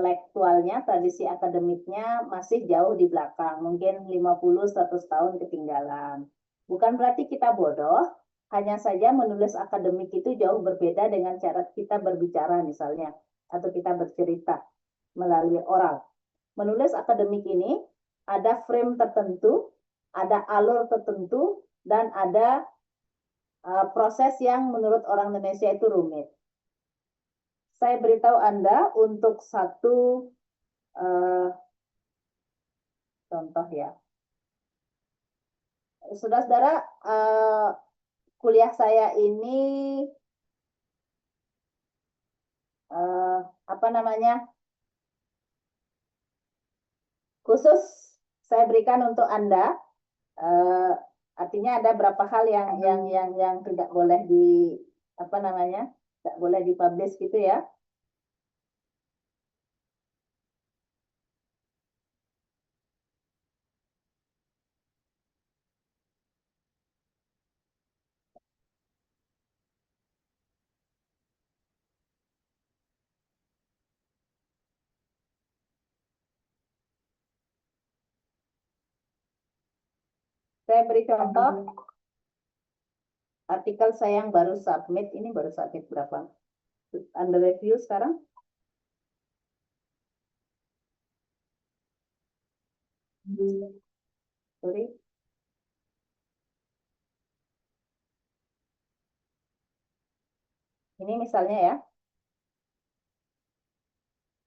intelektualnya, tradisi akademiknya masih jauh di belakang, mungkin 50-100 tahun ketinggalan. Bukan berarti kita bodoh, hanya saja menulis akademik itu jauh berbeda dengan cara kita berbicara misalnya, atau kita bercerita melalui oral. Menulis akademik ini ada frame tertentu, ada alur tertentu, dan ada proses yang menurut orang Indonesia itu rumit. Saya beritahu Anda untuk satu contoh ya. Saudara-saudara, kuliah saya ini khusus saya berikan untuk Anda. Artinya ada beberapa hal yang tidak boleh tidak boleh dipublish gitu ya. Saya beri contoh artikel saya yang baru submit, ini baru submit berapa? Under review sekarang? Sorry. Ini misalnya ya.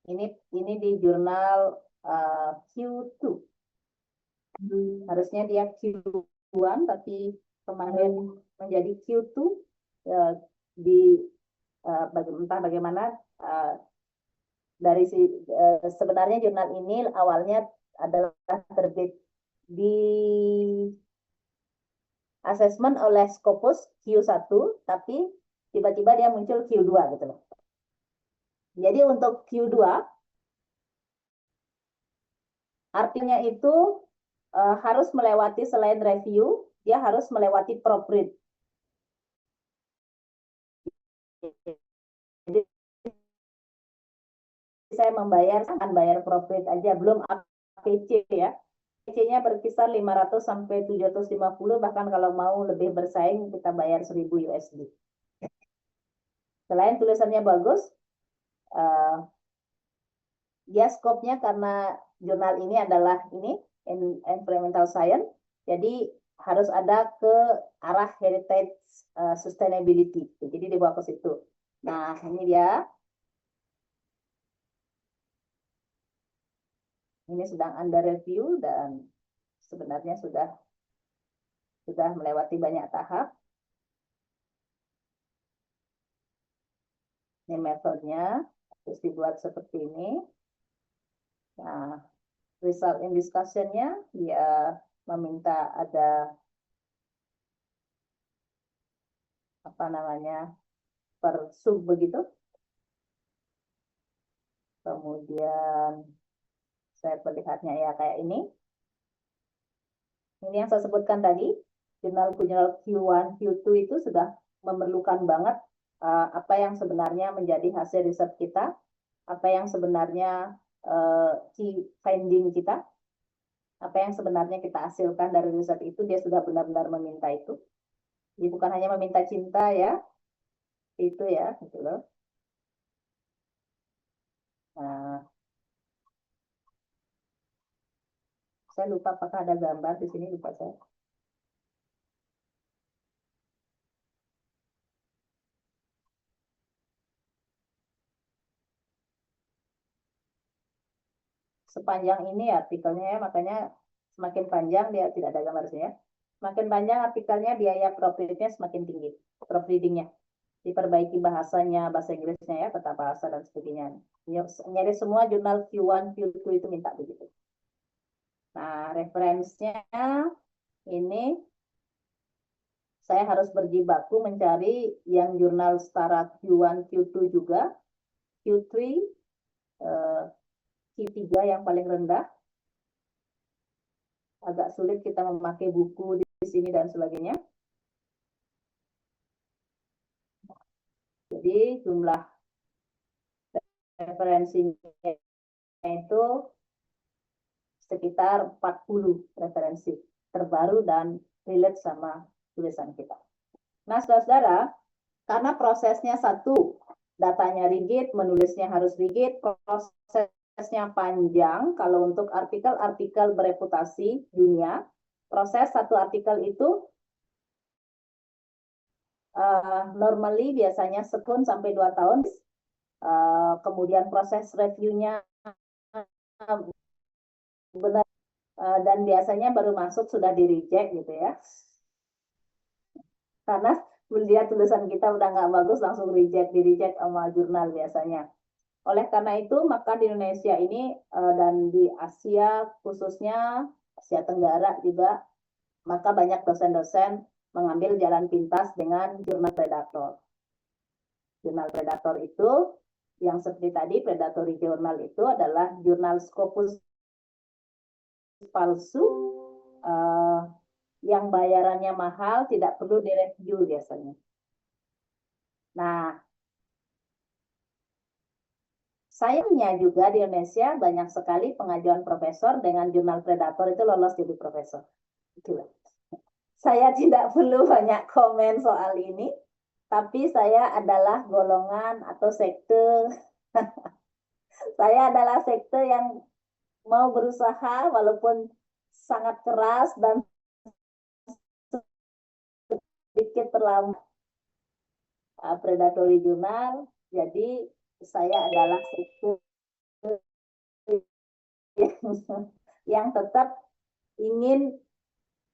Ini di jurnal Q2. Harusnya dia Q1 tapi kemarin menjadi Q2 entah bagaimana dari sebenarnya jurnal ini awalnya adalah terbit di asesmen oleh Scopus Q1 tapi tiba-tiba dia muncul Q2 gitu loh. Jadi untuk Q2 artinya itu harus melewati selain review, dia harus melewati proofread. Jadi saya bayar proofread aja, belum APC ya. APC-nya berkisar 500 sampai 750, bahkan kalau mau lebih bersaing kita bayar 1000 USD. Selain tulisannya bagus, ya skopnya karena jurnal ini adalah environmental science, jadi harus ada ke arah heritage sustainability, jadi dibawa ke situ. Nah ini dia, ini sedang under review dan sebenarnya sudah melewati banyak tahap. Ini metodenya, terus dibuat seperti ini. Nah, result in discussion-nya dia meminta ada per sub begitu. Kemudian saya perlihatnya ya kayak ini. Ini yang saya sebutkan tadi, jurnal Q1, Q2 itu sudah memerlukan banget apa yang sebenarnya menjadi hasil riset kita, apa yang sebenarnya key finding kita, apa yang sebenarnya kita hasilkan dari riset itu, dia sudah benar-benar meminta itu. Jadi bukan hanya meminta cinta ya, itu ya, gitu loh. Nah, saya lupa apakah ada gambar di sini, lupa saya. Sepanjang ini artikelnya ya, makanya semakin panjang dia tidak ada gambarnya. Semakin panjang artikelnya biaya proofreadnya semakin tinggi, proofreadingnya. Diperbaiki bahasanya, bahasa Inggrisnya ya, tata bahasa dan sebagainya. Jadi semua jurnal Q1, Q2 itu minta begitu. Nah, referensinya ini saya harus berjibaku mencari yang jurnal setara Q1, Q2 juga, Q3, Q3 yang paling rendah. Agak sulit kita memakai buku di sini dan sebagainya. Jadi jumlah referensinya itu sekitar 40 referensi terbaru dan relate sama tulisan kita. Nah, saudara-saudara, karena prosesnya satu, datanya rigid, menulisnya harus rigid, prosesnya panjang. Kalau untuk artikel-artikel bereputasi dunia, proses satu artikel itu normally biasanya setahun sampai 2 tahun. Kemudian proses reviewnya benar dan biasanya baru masuk sudah di reject gitu ya. Karena melihat tulisan kita udah nggak bagus langsung di reject sama jurnal biasanya. Oleh karena itu maka di Indonesia ini dan di Asia khususnya Asia Tenggara juga maka banyak dosen-dosen mengambil jalan pintas dengan jurnal predator. Jurnal predator itu yang seperti tadi predatory journal itu adalah jurnal Scopus palsu yang bayarannya mahal, tidak perlu direview biasanya. Nah, sayangnya juga di Indonesia banyak sekali pengajuan profesor dengan jurnal predator itu lolos jadi profesor. Itulah. Saya tidak perlu banyak komen soal ini, tapi saya adalah golongan atau sekte. Saya adalah sekte yang mau berusaha walaupun sangat keras dan sedikit terlambat predatory jurnal. Jadi saya adalah sekte yang tetap ingin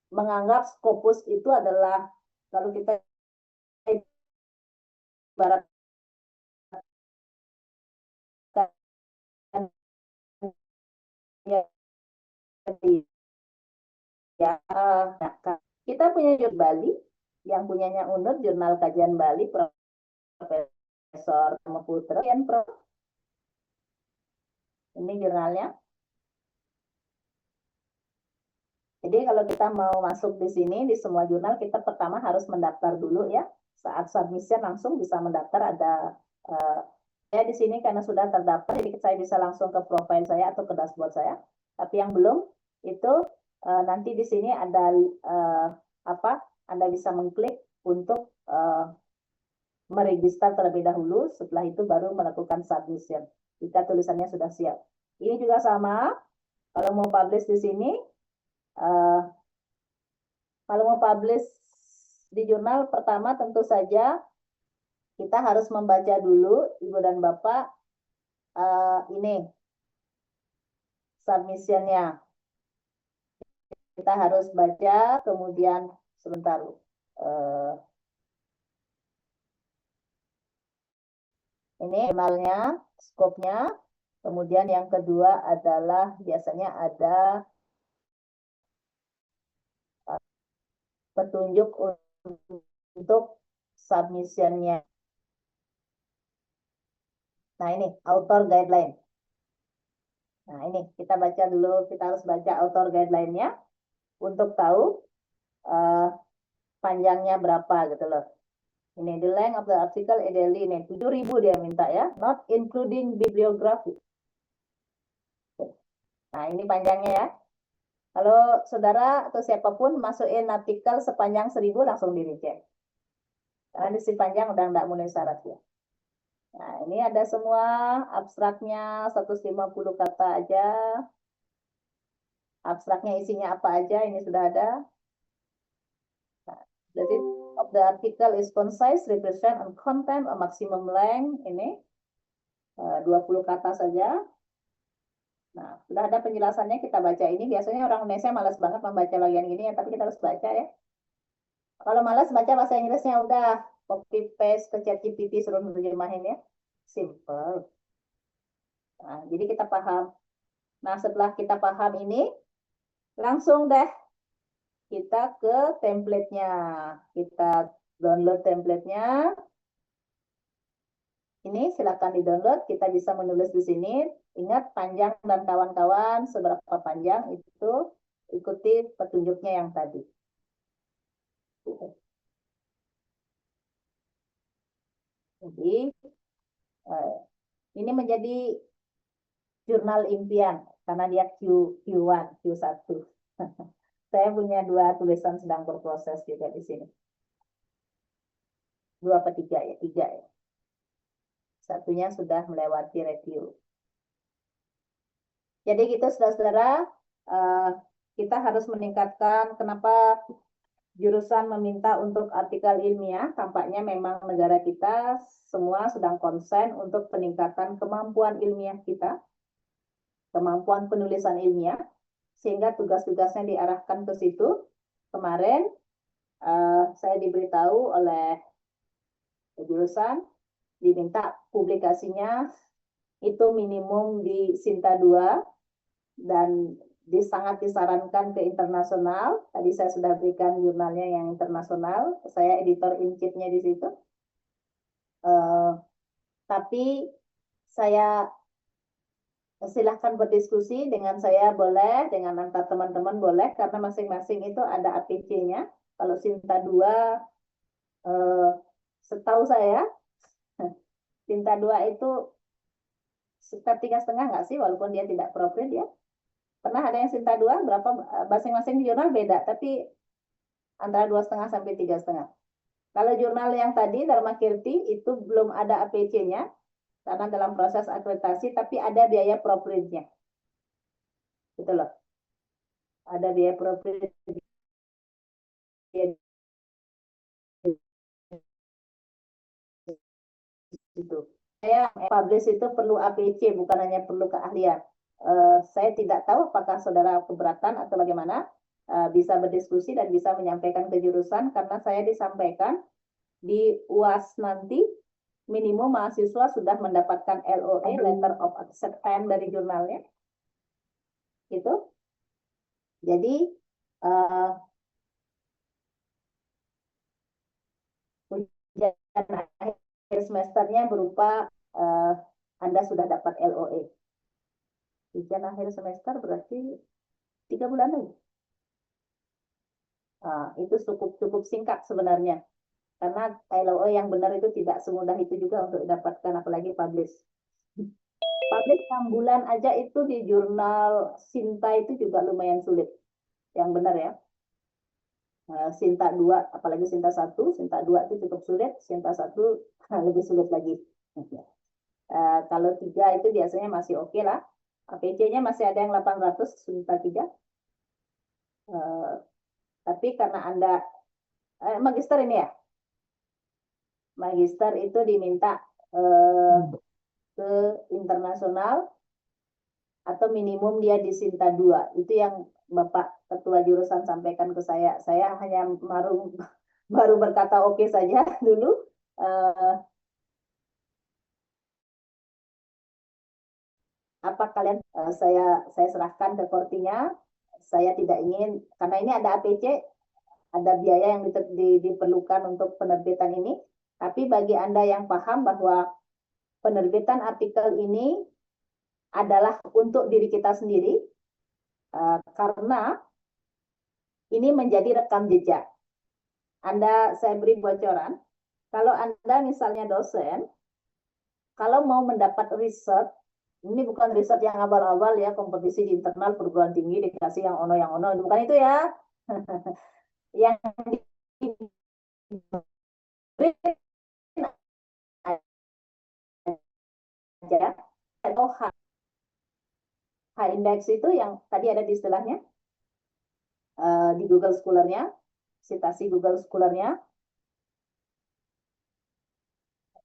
menganggap Scopus itu adalah kalau kita ibarat ya, kita punya jurnal Bali yang punyanya UNUR, Jurnal Kajian Bali, Profesor Putra, ini jurnalnya. Jadi kalau kita mau masuk di sini, di semua jurnal, kita pertama harus mendaftar dulu ya. Saat submission langsung bisa mendaftar, ada saya di sini karena sudah terdaftar, jadi saya bisa langsung ke profil saya atau ke dashboard saya. Tapi yang belum, itu nanti di sini ada Anda bisa mengklik untuk meregister terlebih dahulu, setelah itu baru melakukan submission jika tulisannya sudah siap. Ini juga sama, kalau mau publish di sini, kalau mau publish di jurnal, pertama tentu saja kita harus membaca dulu, Ibu dan Bapak, ini submissionnya. Kita harus baca, kemudian sebentar. Ini jurnalnya, skopnya. Kemudian yang kedua adalah biasanya ada petunjuk untuk submissionnya. Nah ini author guideline. Nah ini kita baca dulu, kita harus baca author guideline-nya untuk tahu panjangnya berapa gitu loh. Ini the length of the article ideally ini 7.000 dia minta ya, not including bibliography. Nah ini panjangnya ya. Kalau saudara atau siapapun masukin artikel sepanjang 1.000 langsung di reject. Karena di sini panjang udah enggak memenuhi syarat ya. Nah ini ada semua abstraknya 150 kata aja. Abstraknya isinya apa aja ini sudah ada. Nah, jadi of the article is concise, represent and content a maximum length ini 20 kata saja. Nah, sudah ada penjelasannya, kita baca ini. Biasanya orang Indonesia malas banget membaca bagian ini ya, tapi kita harus baca ya. Kalau malas baca bahasa Inggrisnya udah copy paste ke ChatGPT suruh nerjemahin ya. Simple. Nah, jadi kita paham. Nah, setelah kita paham ini, langsung deh kita ke template-nya. Kita download template-nya. Ini silakan di-download, kita bisa menulis di sini. Ingat panjang dan kawan-kawan, seberapa panjang itu ikuti petunjuknya yang tadi. Jadi ini menjadi jurnal impian karena dia Q1, Q1. Saya punya 2 tulisan sedang berproses juga di sini. 2 apa 3 ya? 3 ya. Satunya sudah melewati review. Jadi gitu saudara-saudara, kita harus meningkatkan kenapa jurusan meminta untuk artikel ilmiah. Tampaknya memang negara kita semua sedang konsen untuk peningkatan kemampuan ilmiah kita, kemampuan penulisan ilmiah, sehingga tugas-tugasnya diarahkan ke situ. Kemarin saya diberitahu oleh jurusan diminta publikasinya itu minimum di Sinta 2 dan sangat disarankan ke internasional. Tadi saya sudah berikan jurnalnya yang internasional. Saya editor in chief-nya di situ. Tapi saya silahkan berdiskusi dengan saya boleh, dengan antar teman-teman boleh, karena masing-masing itu ada APC-nya. Kalau Sinta 2, setahu saya, Sinta 2 itu sekitar 3,5 nggak sih, walaupun dia tidak profit ya. Pernah ada yang Sinta 2, berapa, masing-masing jurnal beda, tapi antara 2,5 sampai 3,5. Kalau jurnal yang tadi, Dharma Kirti, itu belum ada APC-nya, karena dalam proses akreditasi, tapi ada biaya proofread-nya. Gitu loh. Ada biaya proofread. Itu. Saya publish itu perlu APC, bukan hanya perlu keahlian. Saya tidak tahu apakah saudara keberatan atau bagaimana, bisa berdiskusi dan bisa menyampaikan ke jurusan, karena saya disampaikan di UAS nanti minimum mahasiswa sudah mendapatkan LOA, Letter of Acceptance dari jurnalnya. Gitu. Jadi ujian akhir semesternya berupa Anda sudah dapat LOA. Ujian akhir semester berarti 3 bulan lagi. Itu cukup singkat sebenarnya. Karena LOA yang benar itu tidak semudah itu juga untuk didapatkan, apalagi publish. Publish 6 bulan aja itu di jurnal Sinta itu juga lumayan sulit. Yang benar ya. Sinta 2, apalagi Sinta 1, Sinta 2 itu cukup sulit, Sinta 1 lebih sulit lagi. Kalau 3 itu biasanya masih oke lah. APC-nya masih ada yang 800, Sinta 3. Tapi karena Anda magister ini ya, magister itu diminta ke internasional atau minimum dia di Sinta 2. Itu yang Bapak Ketua Jurusan sampaikan ke saya. Saya hanya baru berkata oke saja dulu. Apa kalian, saya serahkan ke kortinya. Saya tidak ingin, karena ini ada APC, ada biaya yang diperlukan untuk penerbitan ini. Tapi bagi Anda yang paham bahwa penerbitan artikel ini adalah untuk diri kita sendiri, karena ini menjadi rekam jejak. Saya beri bocoran, kalau Anda misalnya dosen, kalau mau mendapat riset, ini bukan riset yang abal-abal ya, kompetisi di internal perguruan tinggi dikasih yang ono, bukan itu ya. Yang aja atau H-index itu yang tadi ada di istilahnya di Google Scholar-nya, citasi Google Scholar-nya.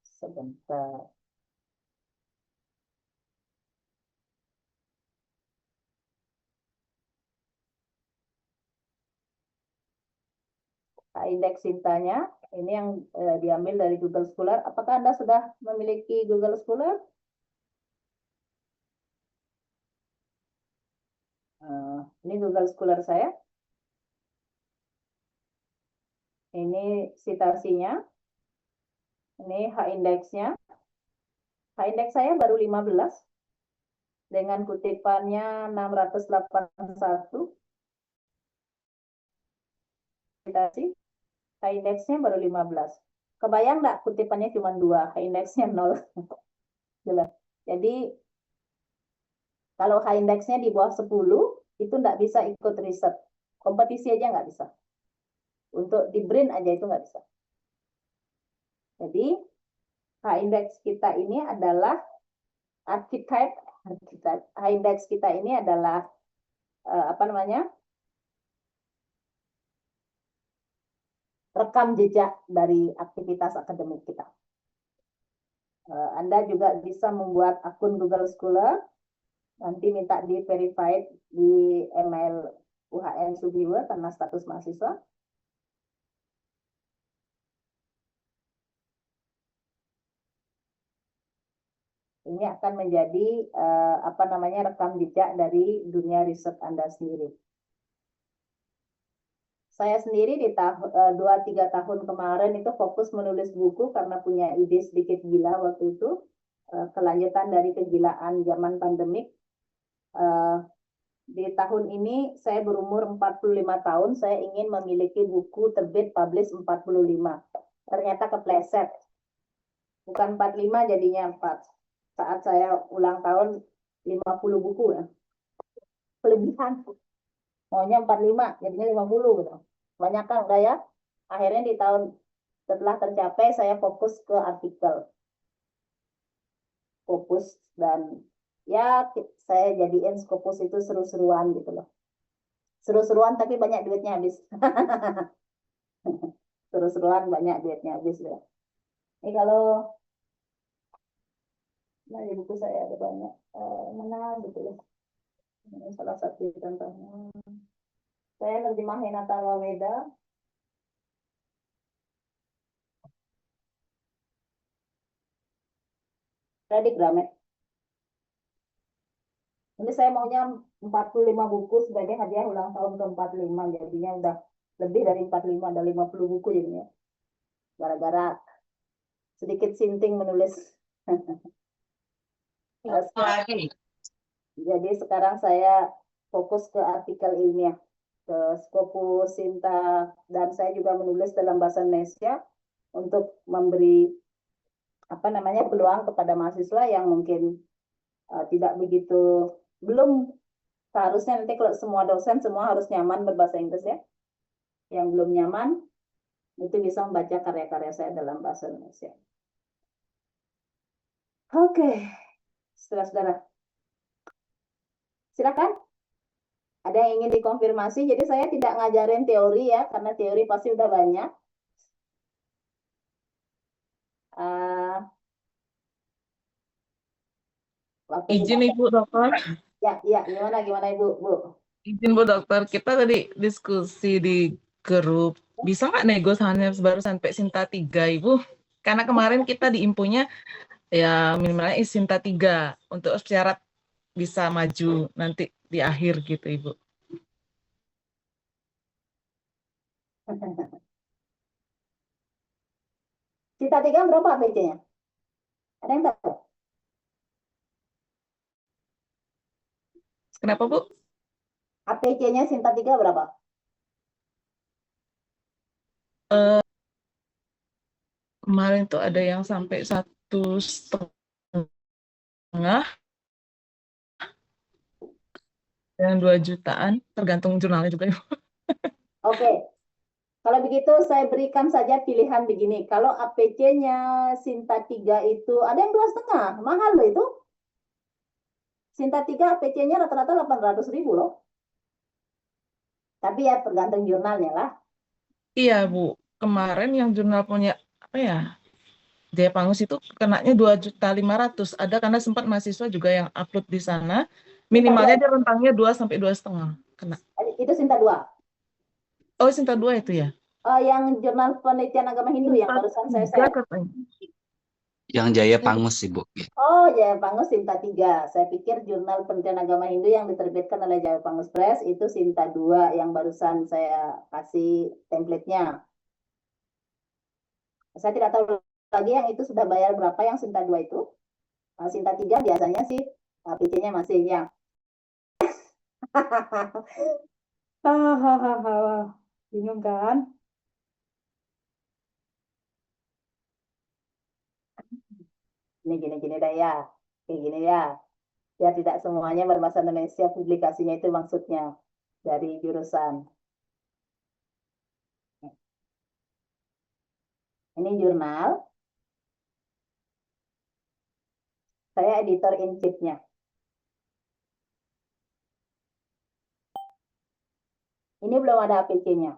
Sebentar. Indeks Sintanya, ini yang diambil dari Google Scholar. Apakah Anda sudah memiliki Google Scholar? Ini Google Scholar saya. Ini citasinya. Ini H-indeksnya. H-indeks saya baru 15. Dengan kutipannya 681. Citasi. H-indeksnya baru 15. Kebayang nggak kutipannya cuma 2, H-indeksnya 0. Jelas. Jadi Kalau high indexnya di bawah 10, itu nggak bisa ikut riset. Kompetisi aja nggak bisa. Untuk di BRIN aja itu nggak bisa. Jadi, high index kita ini adalah archetype, high index kita ini adalah apa namanya? Rekam jejak dari aktivitas akademik kita. Anda juga bisa membuat akun Google Scholar, nanti minta di verified di email UHN Sudiwe karena status mahasiswa. Ini akan menjadi apa namanya rekam jejak dari dunia riset Anda sendiri. Saya sendiri di 2-3 tahun kemarin itu fokus menulis buku karena punya ide sedikit gila waktu itu. Kelanjutan dari kegilaan zaman pandemik. Di tahun ini saya berumur 45 tahun, saya ingin memiliki buku terbit publish 45. Ternyata kepleset. Bukan 45 jadinya 4. Saat saya ulang tahun 50 buku ya. Kelebihan. Maunya 45, jadinya 50 gitu. Banyak kan udah ya. Akhirnya di tahun setelah tercapai saya fokus ke artikel. Fokus dan ya saya jadiin Scopus itu seru-seruan gitu loh. Seru-seruan tapi banyak duitnya habis. Seru-seruan banyak duitnya habis ya. Ini kalau nah, di buku saya ada banyak mana gitu loh. Ini salah satu contohnya. Saya nerjemahin Atharva Weda. Redik Gramet. Ini saya maunya 45 buku sebagai hadiah ulang tahun ke-45. Jadinya udah lebih dari 45, ada 50 buku jadinya. Gara-gara sedikit sinting menulis. Lagi. Jadi sekarang saya fokus ke artikel ilmiah, ke Scopus, Sinta, dan saya juga menulis dalam bahasa Indonesia untuk memberi apa namanya peluang kepada mahasiswa yang mungkin tidak begitu belum seharusnya nanti kalau semua dosen semua harus nyaman berbahasa Inggris ya. Yang belum nyaman itu bisa membaca karya-karya saya dalam bahasa Indonesia. Oke, saudara-saudara. Silakan. Ada yang ingin dikonfirmasi, jadi saya tidak ngajarin teori ya, karena teori pasti udah banyak. Izin Ibu Dokter. Ya, gimana Ibu? Bu? Izin Bu Dokter, kita tadi diskusi di grup, bisa nggak nego hanya baru sampai Sinta 3 Ibu? Karena kemarin kita di infonya ya minimalnya Sinta 3 untuk syarat bisa maju nanti di akhir gitu Ibu. Sinta 3 berapa APC-nya? Ada yang tahu? Kenapa Bu? APC-nya Sinta 3 berapa? Kemarin tuh ada yang sampai 1,5 dan 2 jutaan, tergantung jurnalnya juga Ibu. Oke, kalau begitu saya berikan saja pilihan begini. Kalau APC-nya Sinta 3 itu, ada yang 2,5, mahal loh itu. Sinta 3 APC-nya rata-rata 800.000 loh. Tapi ya tergantung jurnalnya lah. Iya Bu, kemarin yang jurnal punya apa ya? Jaya Pangus itu kenanya 2.500.000. Ada karena sempat mahasiswa juga yang upload di sana. Minimalnya dia rentangnya 2 sampai 2,5 kena. Itu Sinta 2. Oh, Sinta 2 itu ya? Yang jurnal penelitian agama Hindu yang barusan saya share. Yang Jaya Pangus Ibu. Oh, Jaya Pangus Sinta 3. Saya pikir jurnal penelitian agama Hindu yang diterbitkan oleh Jaya Pangus Press itu Sinta 2 yang barusan saya kasih template-nya. Saya tidak tahu lagi yang itu sudah bayar berapa yang Sinta 2 itu. Sinta 3 biasanya sih PC-nya masih yang bingung kan? Gini dah ya. Kayak gini ya. Biar tidak semuanya berbahasa Indonesia publikasinya, itu maksudnya dari jurusan. Ini jurnal. Saya editor in chief-nya. Ini belum ada APC-nya.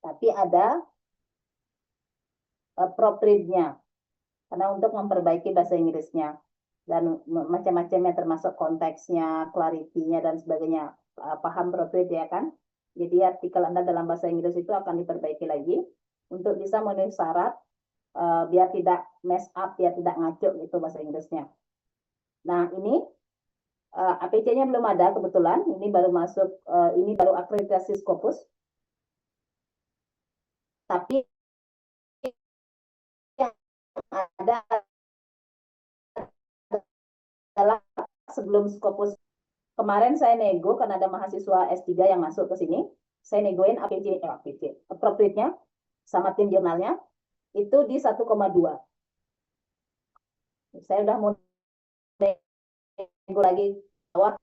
Tapi ada proofread-nya. Karena untuk memperbaiki bahasa Inggrisnya. Dan macam-macamnya termasuk konteksnya, clarity-nya, dan sebagainya. Paham proofread ya kan? Jadi artikel Anda dalam bahasa Inggris itu akan diperbaiki lagi. Untuk bisa memenuhi syarat, biar tidak mess up, biar tidak ngaco gitu bahasa Inggrisnya. Nah ini APC-nya belum ada kebetulan, ini baru masuk, ini baru akreditasi Scopus. Tapi yang ada adalah sebelum Scopus. Kemarin saya nego karena ada mahasiswa S3 yang masuk ke sini, saya negoin APC, appropriate-nya sama tim jurnalnya itu di 1,2. Saya udah mau nego lagi awal,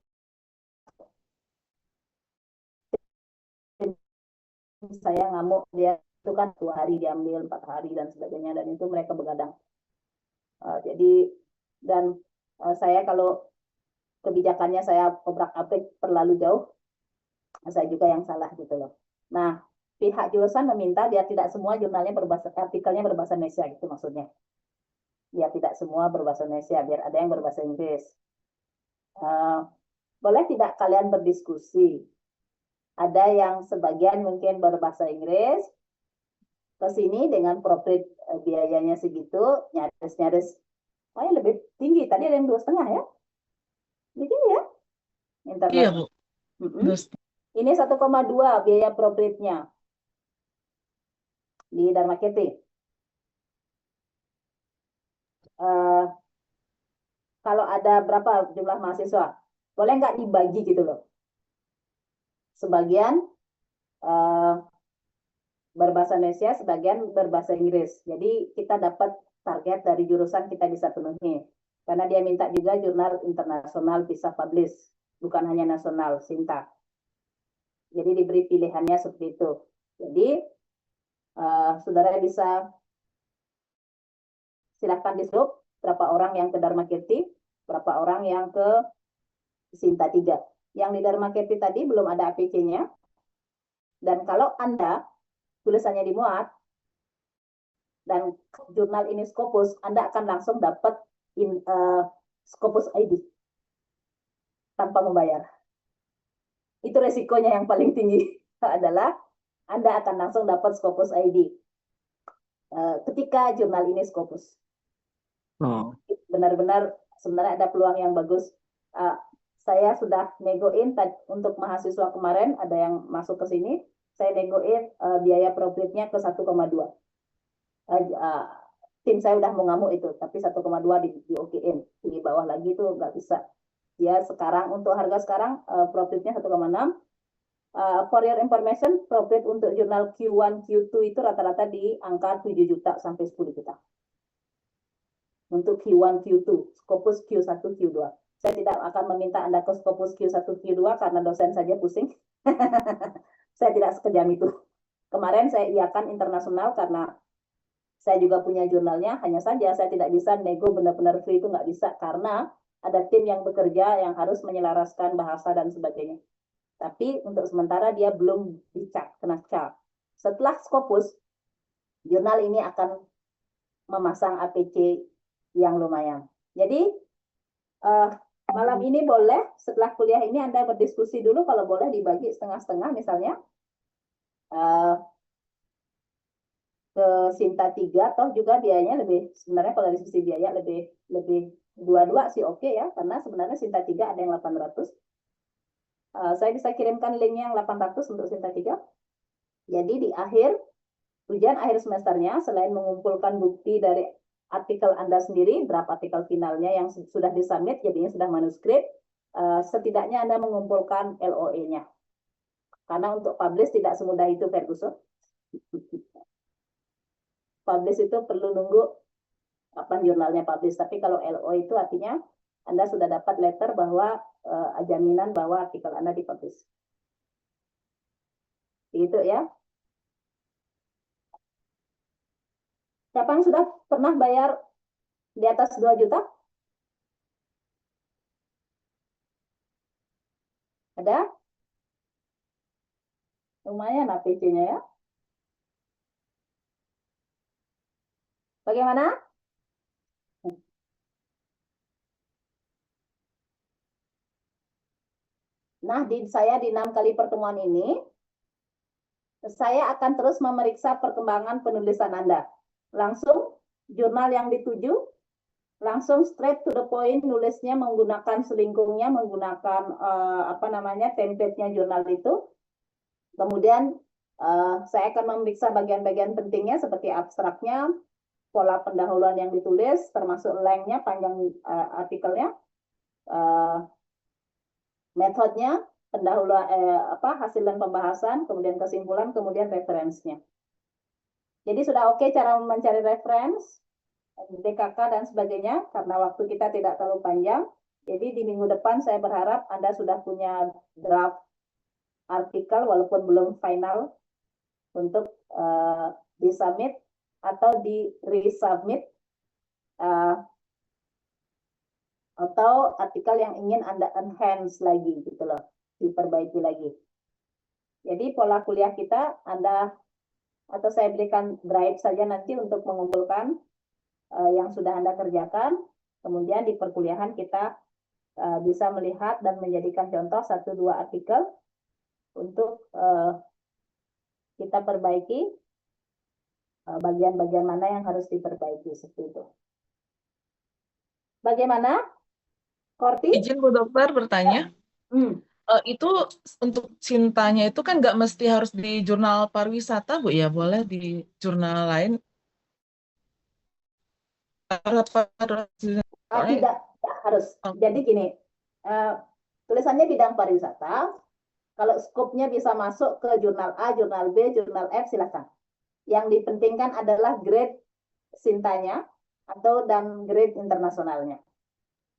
saya ngamuk, dia itu kan 2 hari diambil, 4 hari dan sebagainya, dan itu mereka begadang. Jadi dan saya kalau kebijakannya saya obrak-abrik terlalu jauh, saya juga yang salah gitu loh. Nah, pihak jurusan meminta biar tidak semua jurnalnya berbahasa, artikelnya berbahasa Indonesia gitu maksudnya. Biar tidak semua berbahasa Indonesia, biar ada yang berbahasa Inggris. Boleh tidak kalian berdiskusi? Ada yang sebagian mungkin berbahasa Inggris, ke sini dengan profit biayanya segitu, nyaris-nyaris, lebih tinggi. Tadi ada yang 2,5 ya? Lebih tinggi ya? Internet. Iya, Bu. Ini 1,2 biaya profitnya di Dharma Kirti. Kalau ada berapa jumlah mahasiswa, boleh nggak dibagi gitu loh? Sebagian berbahasa Indonesia, sebagian berbahasa Inggris. Jadi kita dapat target dari jurusan kita bisa penuhi. Karena dia minta juga jurnal internasional bisa publish, bukan hanya nasional, Sinta. Jadi diberi pilihannya seperti itu. Jadi saudara bisa silakan di grup berapa orang yang ke Dharma Kirti, berapa orang yang ke Sinta 3. Yang di Dharma Kirti tadi belum ada APC-nya. Dan kalau Anda tulisannya dimuat dan jurnal ini Scopus, Anda akan langsung dapat Scopus ID tanpa membayar. Itu resikonya yang paling tinggi adalah Anda akan langsung dapat Scopus ID ketika jurnal ini Scopus. Benar-benar sebenarnya ada peluang yang bagus. Saya sudah negoin untuk mahasiswa kemarin, ada yang masuk ke sini, saya negoin biaya profitnya ke 1,2. Tim saya udah mau ngamuk itu, tapi 1,2 di okein. Di bawah lagi itu nggak bisa. Ya sekarang untuk harga sekarang profitnya 1,6. For your information, profit untuk jurnal Q1, Q2 itu rata-rata di angka 7 juta sampai 10 juta. Untuk Q1, Q2, Scopus Q1, Q2. Saya tidak akan meminta Anda ke Scopus Q1, Q2 karena dosen saja pusing. Saya tidak sekejam itu. Kemarin saya iakan internasional karena saya juga punya jurnalnya, hanya saja saya tidak bisa nego benar-benar free, itu nggak bisa karena ada tim yang bekerja yang harus menyelaraskan bahasa dan sebagainya. Tapi untuk sementara dia belum dicap, kena cap. Setelah Scopus, jurnal ini akan memasang APC yang lumayan. Jadi malam ini boleh setelah kuliah ini Anda berdiskusi dulu, kalau boleh dibagi setengah-setengah misalnya ke Sinta 3, toh juga biayanya lebih, sebenarnya kalau dari sisi biaya lebih dua-dua sih oke ya, karena sebenarnya Sinta 3 ada yang 800. Saya bisa kirimkan linknya yang 800 untuk Sinta 3. Jadi di akhir ujian akhir semesternya, selain mengumpulkan bukti dari artikel Anda sendiri, draft artikel finalnya yang sudah disubmit, jadinya sudah manuskrip, setidaknya Anda mengumpulkan LOE-nya. Karena untuk publish tidak semudah itu, Ferguson. Publish itu perlu nunggu kapan jurnalnya publish. Tapi kalau LO itu artinya Anda sudah dapat letter bahwa jaminan bahwa artikel Anda dipublish. Gitu ya. Siapa yang sudah pernah bayar di atas 2 juta? Ada? Lumayan APC-nya ya. Bagaimana? Nah, saya di 6 kali pertemuan ini, saya akan terus memeriksa perkembangan penulisan Anda. Langsung jurnal yang dituju, langsung straight to the point nulisnya menggunakan selingkungnya, menggunakan template-nya jurnal itu. Kemudian saya akan memeriksa bagian-bagian pentingnya seperti abstraknya, pola pendahuluan yang ditulis, termasuk length-nya, panjang artikelnya, metodenya, pendahuluan hasil dan pembahasan, kemudian kesimpulan, kemudian referensinya. Jadi sudah oke cara mencari referensi, DKK dan sebagainya, karena waktu kita tidak terlalu panjang. Jadi di minggu depan saya berharap Anda sudah punya draft artikel walaupun belum final untuk disubmit atau di resubmit atau artikel yang ingin Anda enhance lagi gitu loh, diperbaiki lagi. Jadi pola kuliah kita Anda atau saya berikan drive saja nanti untuk mengumpulkan yang sudah Anda kerjakan, kemudian di perkuliahan kita bisa melihat dan menjadikan contoh 1-2 artikel untuk kita perbaiki bagian-bagian mana yang harus diperbaiki seperti itu. Bagaimana? Korti? Izin Bu Dokter bertanya. Itu untuk cintanya itu kan nggak mesti harus di jurnal pariwisata Bu ya, boleh di jurnal lain. Tidak harus. Jadi gini, tulisannya bidang pariwisata, kalau skopnya bisa masuk ke jurnal A, jurnal B, jurnal F, silakan. Yang dipentingkan adalah grade cintanya dan grade internasionalnya.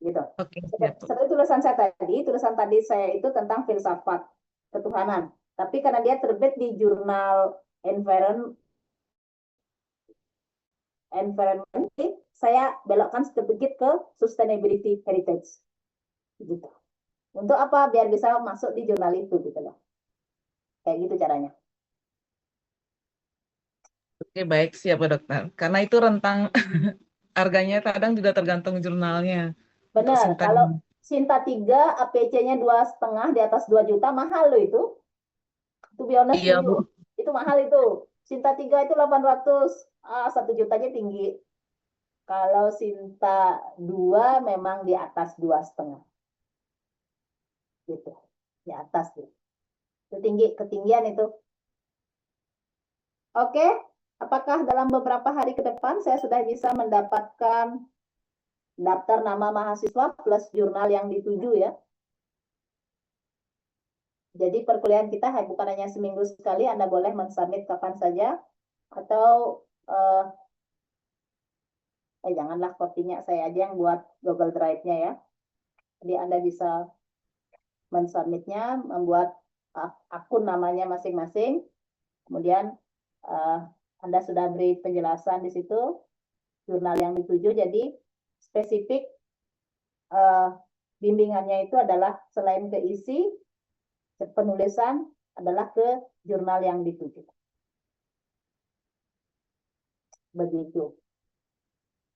Gitu. Oke, Seperti tulisan tadi saya itu tentang filsafat ketuhanan. Tapi karena dia terbit di jurnal environment, saya belokkan sedikit ke sustainability heritage. Gitu. Untuk apa? Biar bisa masuk di jurnal itu gitu loh. Kayak gitu caranya. Oke, baik, siap Bu Dokter. Karena itu rentang harganya kadang juga tergantung jurnalnya. Benar, kalau Sinta 3 APC-nya 2,5 di atas 2 juta mahal loh itu. To be honest iya, with you, itu mahal itu. Sinta 3 itu 800, 1 jutanya tinggi. Kalau Sinta 2 memang di atas 2,5. Gitu. Di atas gitu. Itu ketinggian itu. Oke, apakah dalam beberapa hari ke depan saya sudah bisa mendapatkan daftar nama mahasiswa plus jurnal yang dituju ya? Jadi perkuliahan kita bukan hanya seminggu sekali, Anda boleh mensubmit kapan saja, atau janganlah kopinya, saya aja yang buat Google Drive-nya ya. Jadi Anda bisa mensubmitnya, membuat akun namanya masing-masing, kemudian Anda sudah beri penjelasan di situ, jurnal yang dituju, jadi spesifik bimbingannya itu adalah selain ke isi, penulisan adalah ke jurnal yang dituju. Begitu.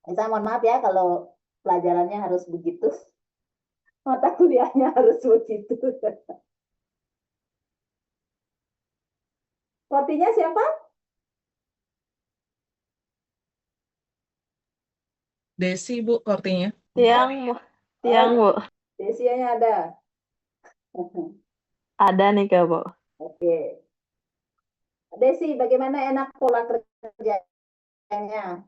Saya mohon maaf ya kalau pelajarannya harus begitu. Mata kuliahnya harus begitu. Kortinya siapa? Desi Bu, kortinya. Tiang Bu. Desianya ada. Ada nih Kak Bu. Oke. Desi, bagaimana enak pola kerjanya?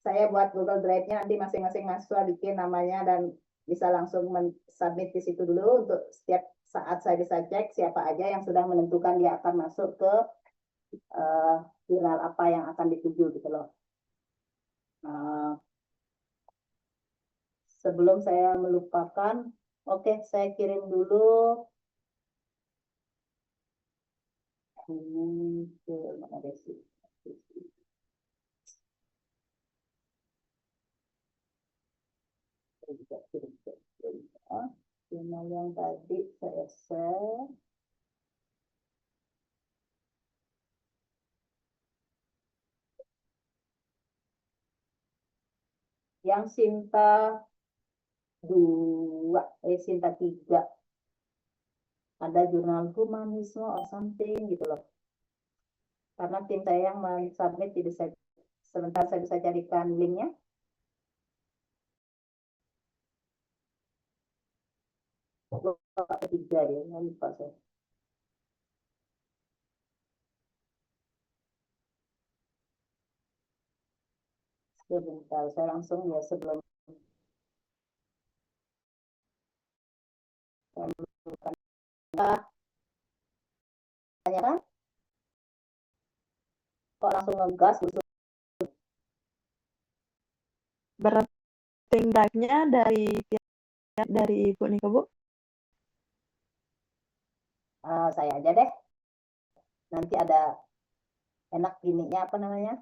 Saya buat Google Drive-nya, nanti masing-masing mahasiswa bikin namanya dan bisa langsung submit di situ dulu untuk setiap saat saya bisa cek siapa aja yang sudah menentukan dia akan masuk ke jurnal apa yang akan dituju gitu loh. Sebelum saya melupakan, oke, saya kirim dulu ini ke mana Desi? Saya juga kirim ke email yang tadi saya share. Yang Sinta 2, Sinta 3. Ada jurnal humanisme or something gitu loh. Karena tim saya yang submit, jadi sebentar saya bisa carikan linknya. Ketiga ya, lupa saya. Sebentar, saya langsung ya sebelum tanyakan, kok langsung ngegas gitu. Berat tindaknya dari Ibu nih, Bu. Saya aja deh. Nanti ada enak gininya apa namanya?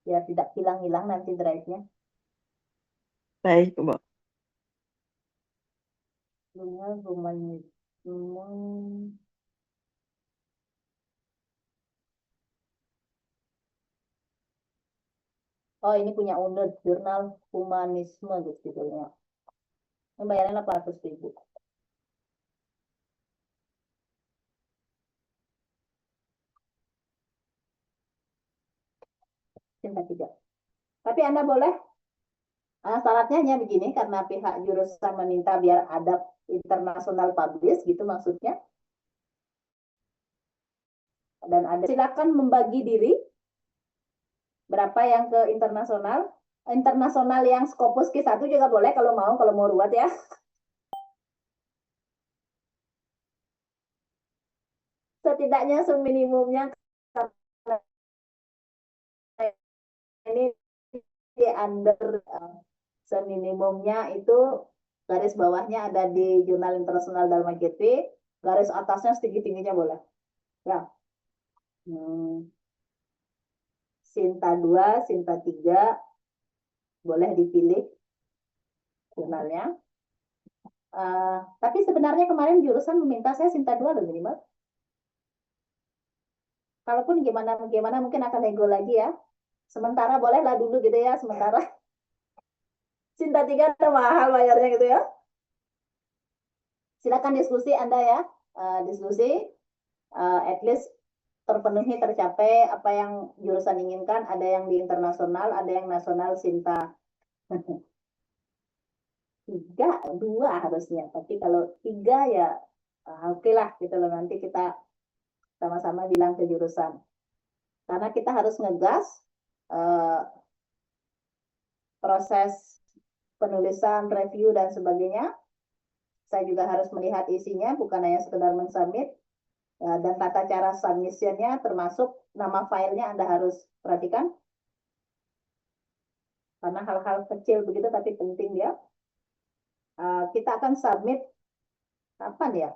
Ya tidak hilang-hilang nanti drive-nya. Baik, Bu. Rumahnya oh, ini punya owner jurnal humanisme gitu judulnya. Ini bayarnya 800.000. Sinta 3. Tapi Anda boleh, syaratnya hanya begini, karena pihak jurusan meminta biar ada internasional publish gitu maksudnya. Dan ada, silakan membagi diri. Berapa yang ke internasional? Internasional yang Scopus Q1 juga boleh kalau mau ruwet ya. Setidaknya seminimumnya ini di under seminimumnya itu garis bawahnya ada di jurnal internasional Dharma GP, garis atasnya setinggi-tingginya boleh. Ya. Sinta 2, Sinta 3 boleh dipilih jurnalnya. Tapi sebenarnya kemarin jurusan meminta saya Sinta 2 loh minimal. Kalaupun gimana mungkin akan nego lagi ya. Sementara bolehlah dulu gitu ya, sementara. Sinta 3 itu mahal bayarnya gitu ya. Silakan diskusi Anda ya. Diskusi at least terpenuhi, tercapai apa yang jurusan inginkan. Ada yang di internasional, ada yang nasional Sinta 3, 2 harusnya. Tapi kalau 3 ya oke lah gitu loh, nanti kita sama-sama bilang ke jurusan. Karena kita harus ngegas proses penulisan, review, dan sebagainya. Saya juga harus melihat isinya, bukan hanya sekedar mensubmit. Dan tata cara submissionnya termasuk nama filenya Anda harus perhatikan. Karena hal-hal kecil begitu tapi penting ya. Kita akan submit kapan ya?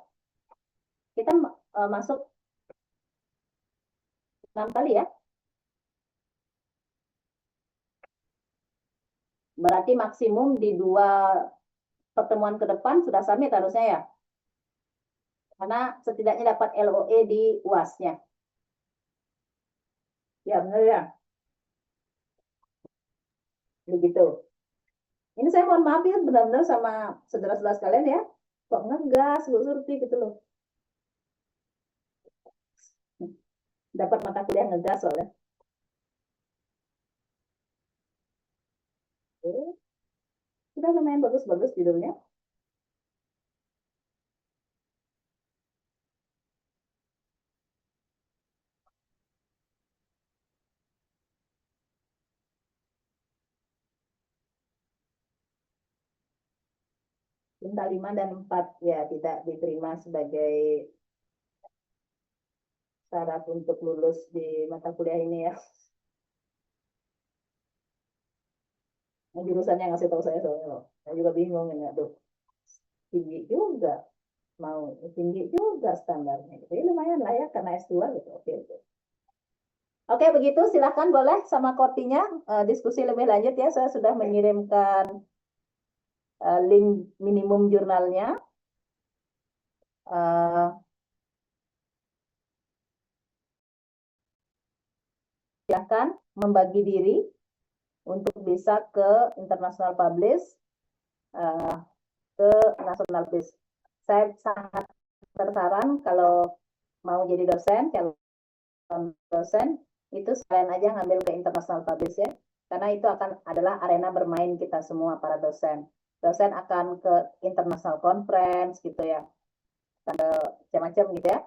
Kita masuk 6 kali ya. Berarti maksimum di 2 pertemuan ke depan sudah submit harusnya ya. Karena setidaknya dapat LOE di UAS-nya. Ya benar ya. Begitu. Ini saya mohon maaf ya benar-benar sama saudara-saudara sekalian ya. Kok ngegas, surti gitu loh. Dapat mata kuliah ngegas soalnya. Sudah lumayan bagus-bagus judulnya. Minta 5 dan 4 ya tidak diterima sebagai syarat untuk lulus di mata kuliah ini ya. Jurusannya ngasih tahu saya soalnya. Saya juga bingung ini, aduh, tinggi juga, mau tinggi juga standarnya. Jadi lumayan lah ya, karena S2 gitu. Oke, oke. Oke, begitu silahkan boleh sama Kortinya diskusi lebih lanjut ya. Saya sudah mengirimkan link minimum jurnalnya. Silahkan membagi diri untuk bisa ke international publish, ke national publish. Saya sangat tersaran kalau mau jadi dosen, calon dosen, itu sekalian aja ngambil ke international publish ya. Karena itu adalah arena bermain kita semua para dosen. Dosen akan ke international conference gitu ya. Macam-macam gitu ya.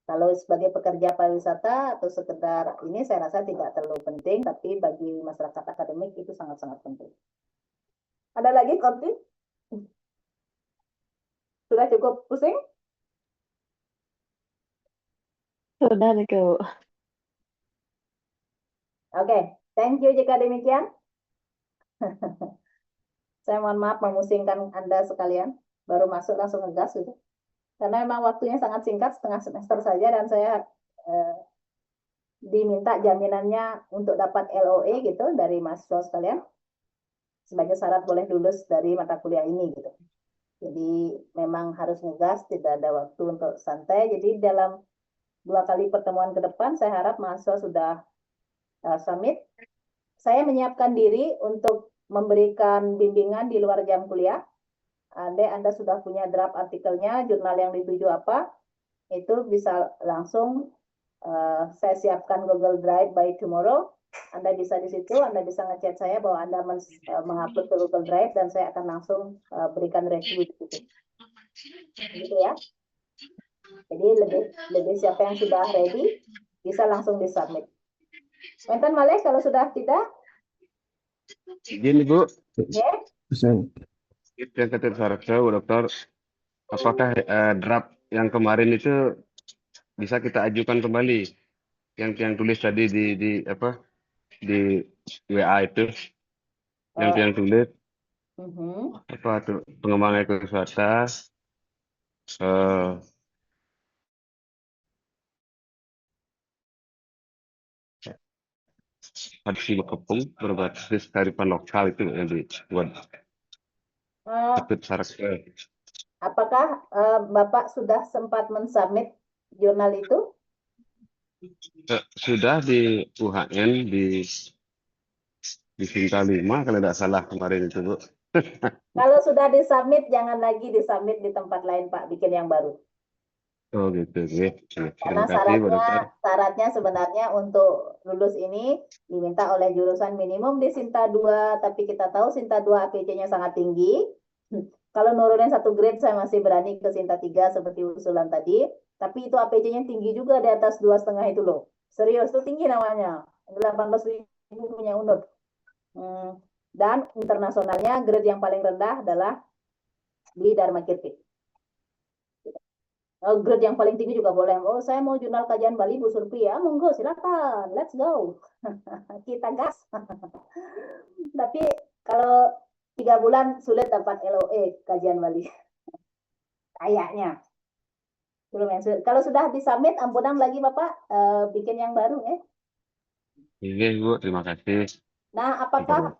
Kalau sebagai pekerja pariwisata atau sekedar ini saya rasa tidak terlalu penting, tapi bagi masyarakat akademik itu sangat-sangat penting. Ada lagi, Korti? Sudah cukup pusing? Sudah nih, Bu. Oke, thank you jika demikian. Saya mohon maaf memusingkan Anda sekalian. Baru masuk langsung ngegas gitu. Karena memang waktunya sangat singkat, setengah semester saja, dan saya diminta jaminannya untuk dapat LOE gitu dari mahasiswa sekalian sebagai syarat boleh lulus dari mata kuliah ini gitu. Jadi memang harus ngegas, tidak ada waktu untuk santai. Jadi dalam 2 kali pertemuan ke depan saya harap mahasiswa sudah summit. Saya menyiapkan diri untuk memberikan bimbingan di luar jam kuliah. Andai Anda sudah punya draft artikelnya, jurnal yang dituju apa, itu bisa langsung saya siapkan Google Drive by tomorrow. Anda bisa di situ, Anda bisa ngechat saya bahwa Anda mengupload ke Google Drive dan saya akan langsung berikan review di situ. Gitu ya. Jadi lebih siapa yang sudah ready bisa langsung disubmit. Wenten malih kalau sudah tidak? Gini Bu, Ya. itu yang kata saya, Bu Dokter, apakah draft yang kemarin itu bisa kita ajukan kembali? Yang tulis tadi di apa di WA itu, yang tulis apa tuh pengembangan ekowisata, hadisi Bekepung berbasis kearifan lokal itu yang dibuat ikut syarat. Apakah Bapak sudah sempat mensubmit jurnal itu? Sudah di UHN di Sinta 5 kalau tidak salah kemarin itu Bu. Kalau sudah disubmit, jangan lagi disubmit di tempat lain Pak, bikin yang baru. Oh gitu, Karena terima kasih Bu Dokter. syaratnya sebenarnya untuk lulus ini diminta oleh jurusan minimum di Sinta 2, tapi kita tahu Sinta 2 APC-nya sangat tinggi. Kalau nurunin 1 grade saya masih berani ke Sinta 3 seperti usulan tadi, tapi itu APC-nya tinggi juga di atas 2,5 itu loh. Serius, itu tinggi namanya. 18.000 punya UNUD. Dan internasionalnya grade yang paling rendah adalah di Dharma Kirti. Grade yang paling tinggi juga boleh. Oh, saya mau jurnal kajian Bali Bu Surpi ya. Monggo, silakan. Let's go. Kita gas. Tapi kalau 3 bulan sulit dapat LOE kajian Bali. Kayaknya. Belum ya. Kalau sudah disubmit, ampunan lagi Bapak bikin yang baru ya. Iya Bu, terima kasih. Nah, apakah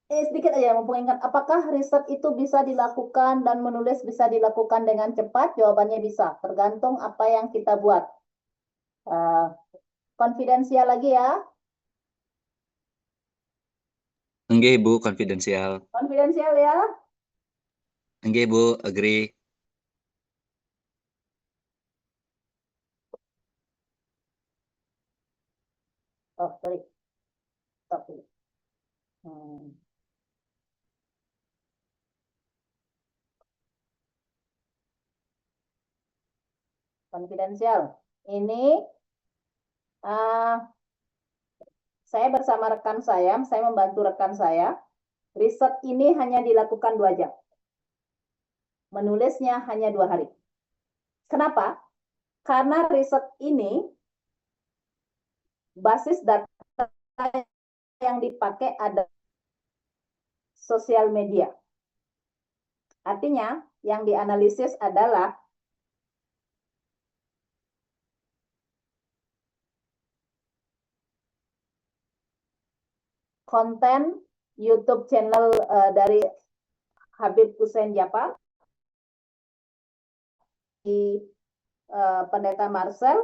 sedikit aja mumpung ingat, apakah riset itu bisa dilakukan dan menulis bisa dilakukan dengan cepat? Jawabannya bisa, tergantung apa yang kita buat. Konfidensial lagi ya. Enggak Bu, konfidensial. Konfidensial ya. Enggak Bu, agree. Oh, sorry. Stop. Konfidensial. Ini saya bersama rekan saya membantu rekan saya. Riset ini hanya dilakukan 2 jam. Menulisnya hanya 2 hari. Kenapa? Karena riset ini basis data yang dipakai adalah sosial media. Artinya, yang dianalisis adalah konten YouTube channel dari Habib Hussein Japar, di Pendeta Marcel,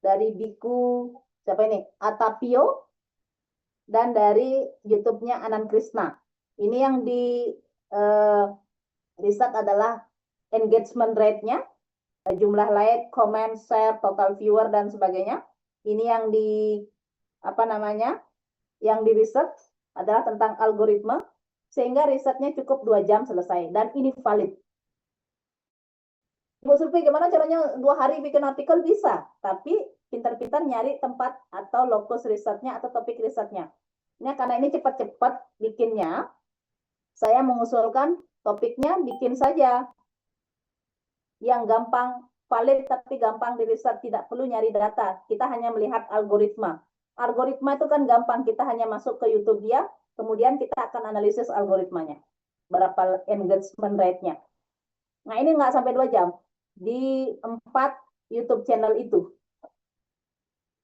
dari Biku siapa ini? Atapio, dan dari YouTube-nya Anand Krishna. Ini yang di riset adalah engagement rate-nya, jumlah like, comment, share, total viewer dan sebagainya. Ini yang di yang di riset adalah tentang algoritma, sehingga risetnya cukup 2 jam selesai dan ini valid. Ibu Surpi, gimana caranya 2 hari bikin artikel? Bisa, tapi pintar-pintar nyari tempat atau lokus risetnya atau topik risetnya. Nah, karena ini cepat-cepat bikinnya, saya mengusulkan topiknya bikin saja yang gampang, valid tapi gampang di riset, tidak perlu nyari data. Kita hanya melihat algoritma. Algoritma itu kan gampang, kita hanya masuk ke YouTube dia, kemudian kita akan analisis algoritmanya. Berapa engagement rate-nya. Nah, ini nggak sampai 2 jam. Di 4 YouTube channel itu.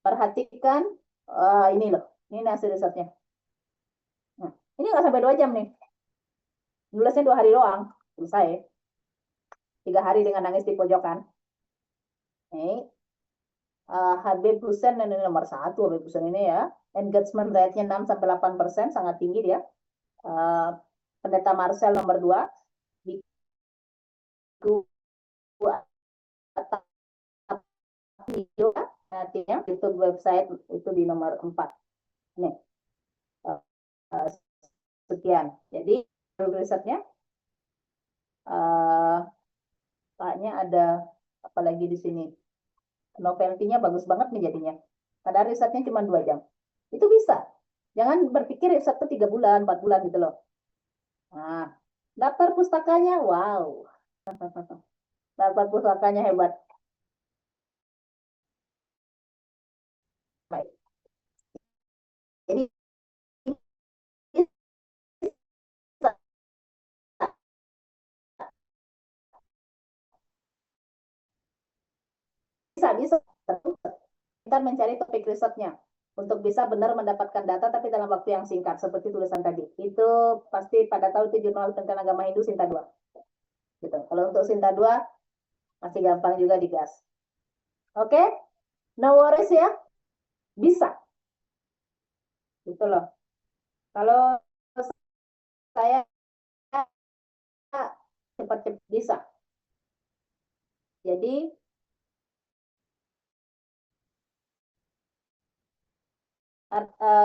Perhatikan, ini loh, ini hasil risetnya. Nah, ini nggak sampai 2 jam nih. Nulisnya 2 hari doang, selesai. 3 hari dengan nangis di pojokan. Nih, Habib Hussein ini nomor 1, Habib Hussein ini ya. Engagement rate-nya 6-8%, sangat tinggi dia. Pendeta Marcel nomor 2. Biku video, artinya YouTube website itu di nomor 4. Nih. Sekian. Jadi risetnya kayaknya ada apa lagi di sini. Novelty-nya bagus banget nih jadinya. Padahal risetnya cuma 2 jam. Itu bisa. Jangan berpikir riset itu 3 bulan, 4 bulan gitu loh. Nah, daftar pustakanya, wow. Daftar pustakanya hebat. Baik. Jadi bisa kita mencari topik risetnya untuk bisa benar mendapatkan data tapi dalam waktu yang singkat seperti tulisan tadi. Itu pasti pada tahu itu Jurnal Tentang Agama Hindu Sinta 2. Gitu. Kalau untuk Sinta 2 masih gampang juga digas. Oke? No worries ya. Bisa. Gitu loh. Kalau saya cepat-cepat bisa. Jadi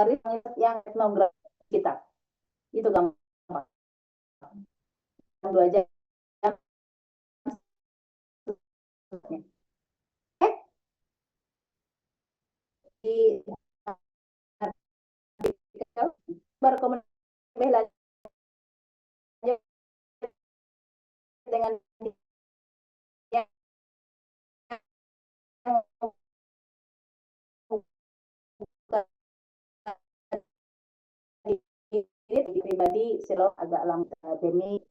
riset yang etnografi kita itu gampang. 2 jam. Di berkomunikasi lagi dengan pribadi silo agak lama demi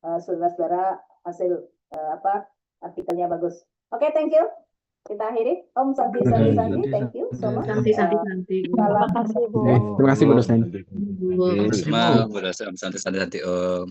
saudara-saudara hasil artikelnya bagus. Oke, thank you. Kita akhiri. Om Santi, thank you so much. Santi. Salam. Terima kasih, Bu. Terima kasih Bu dosen. Semua, Bu dosen, santai-santai, Om.